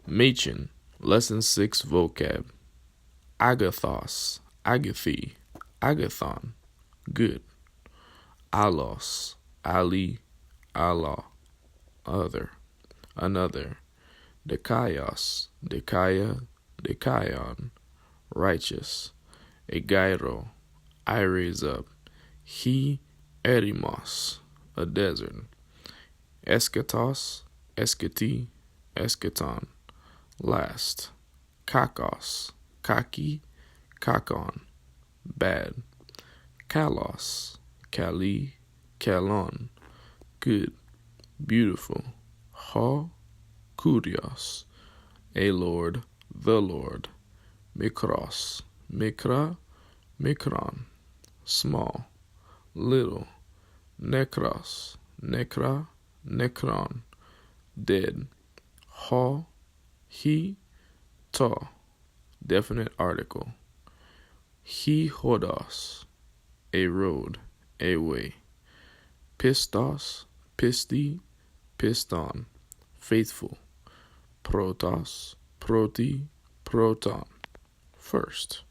Machen, Lesson 6 Vocab. Agathos, agathi, agathon, good. Allos, ali, Allah, other, another. Dekaios, dekaya, dekaion, righteous. Egairo, I raise up. He erimos, a desert. Eschatos, eschati, eschaton, last. Kakos, kaki, kakon, bad. Kalos, kali, kalon, good, beautiful. Ho, kurios, a lord, the Lord. Mikros, mikra, mikron, small, little. Nekros, nekra, nekron, dead. Ho, he, to, definite article. He hodos, a road, a way. Pistos, pisti, piston, faithful. Protos, proti, proton, first.